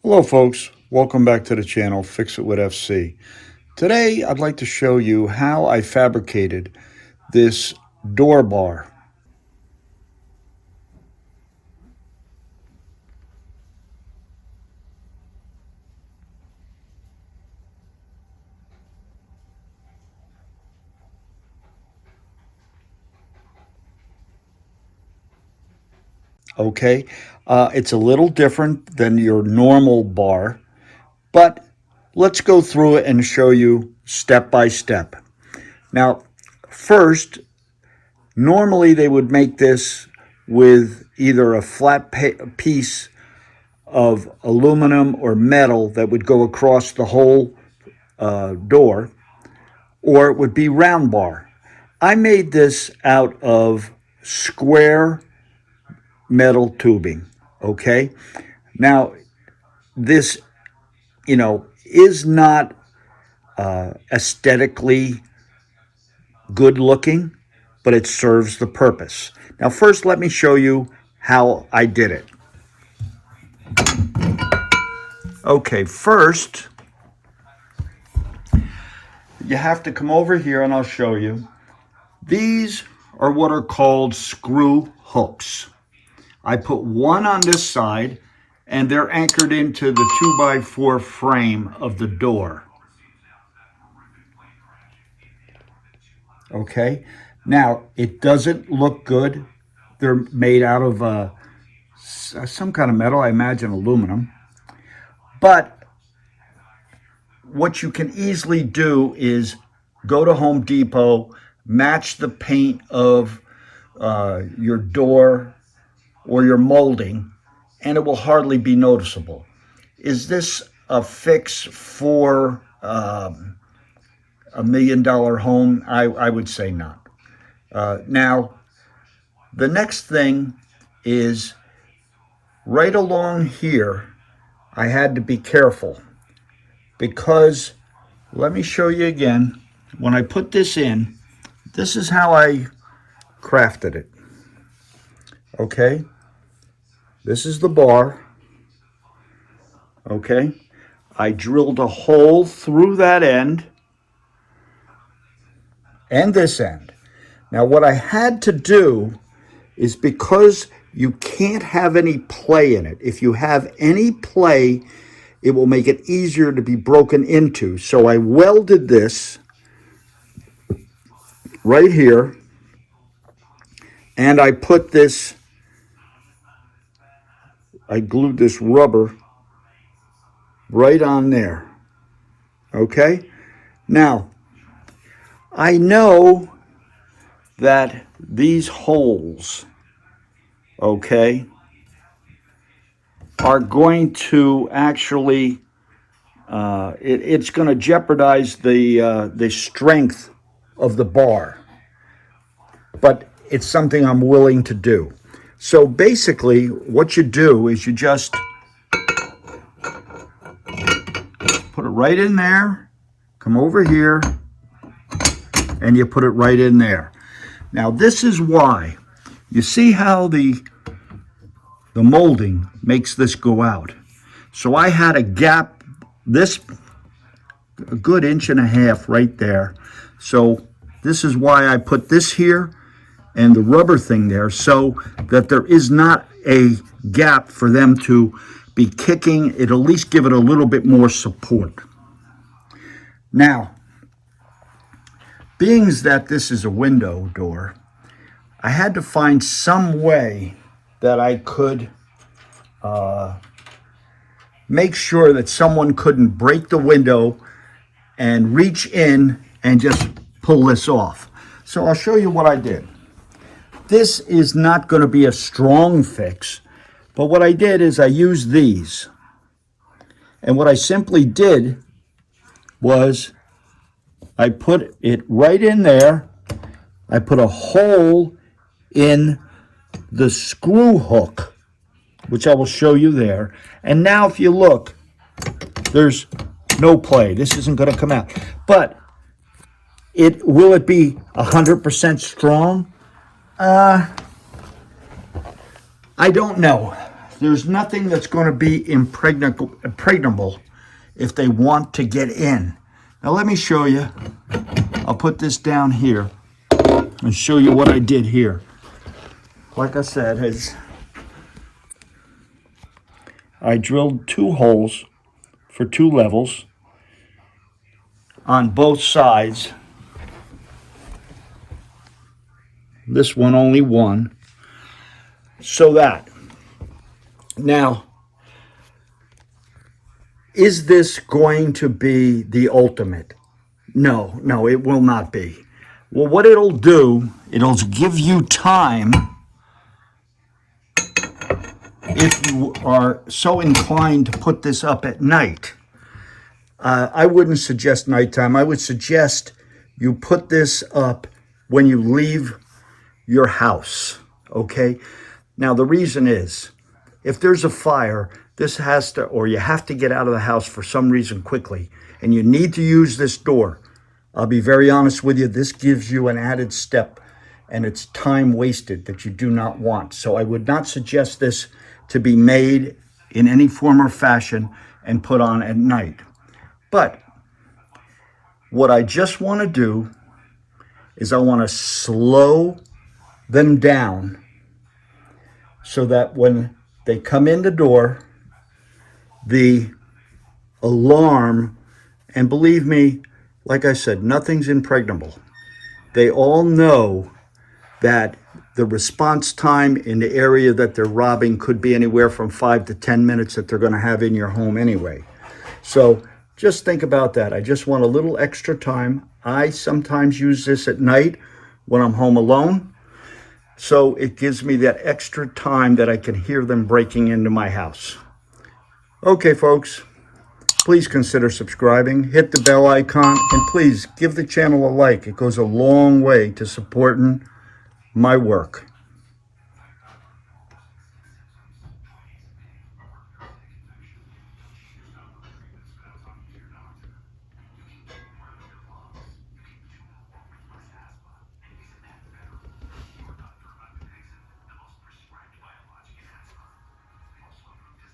Hello folks, welcome back to the channel Fix It with FC. Today I'd like to show you how I fabricated this door bar. Okay, it's a little different than your normal bar, but let's go through it and show you step by step. Now, first, normally they would make this with either a flat piece of aluminum or metal that would go across the whole door, or it would be round bar. I made this out of square metal tubing. Okay. Now, this, is not aesthetically good looking, but it serves the purpose. Now, first, let me show you how I did it. Okay, first, you have to come over here and I'll show you. These are what are called screw hooks. I put one on this side and they're anchored into the 2x4 frame of the door. Okay, now it doesn't look good. They're made out of some kind of metal, I imagine aluminum. But what you can easily do is go to Home Depot, match the paint of your door or your molding, and it will hardly be noticeable. Is this a fix for $1 million home? I would say not. Now, the next thing is right along here, I had to be careful because, let me show you again, when I put this in, this is how I crafted it. Okay, this is the bar. Okay, I drilled a hole through that end and this end. Now, what I had to do is, because you can't have any play in it. If you have any play, it will make it easier to be broken into. So I welded this right here, and I put this, I glued this rubber right on there. Okay? Now, I know that these holes, okay, are going to actually, it's going to jeopardize the strength of the bar. But it's something I'm willing to do. So basically, what you do is you just put it right in there, come over here, and you put it right in there. Now, this is why. You see how the molding makes this go out. So I had a gap, this a good 1.5 inches right there. So this is why I put this here and the rubber thing there, so that there is not a gap for them to be kicking. It'll at least give it a little bit more support. Now, being that this is a window door, I had to find some way that I could make sure that someone couldn't break the window and reach in and just pull this off. So I'll show you what I did. This is not going to be a strong fix, but what I did is I used these. And what I simply did was I put it right in there. I put a hole in the screw hook, which I will show you there. And now if you look, there's no play. This isn't going to come out. But will it be 100% strong? I don't know. There's nothing that's going to be impregnable if they want to get in. Now let me show you. I'll put this down here and show you what I did here. Like I said, I drilled 2 holes for 2 levels on both sides. This one only 1. So that. Now, is this going to be the ultimate? No, it will not be. Well, what it'll do, it'll give you time, if you are so inclined to put this up at night. I wouldn't suggest nighttime. I would suggest you put this up when you leave your house, okay? Now, the reason is, if there's a fire, this has to, or you have to get out of the house for some reason quickly, and you need to use this door, I'll be very honest with you, this gives you an added step, and it's time wasted that you do not want. So I would not suggest this to be made in any form or fashion and put on at night. But what I just want to do is I want to slow them down so that when they come in the door, the alarm, and believe me, like I said, nothing's impregnable. They all know that the response time in the area that they're robbing could be anywhere from 5 to 10 minutes that they're going to have in your home anyway. So just think about that. I just want a little extra time. I sometimes use this at night when I'm home alone. So it gives me that extra time that I can hear them breaking into my house. Okay, folks, please consider subscribing, hit the bell icon, and please give the channel a like. It goes a long way to supporting my work.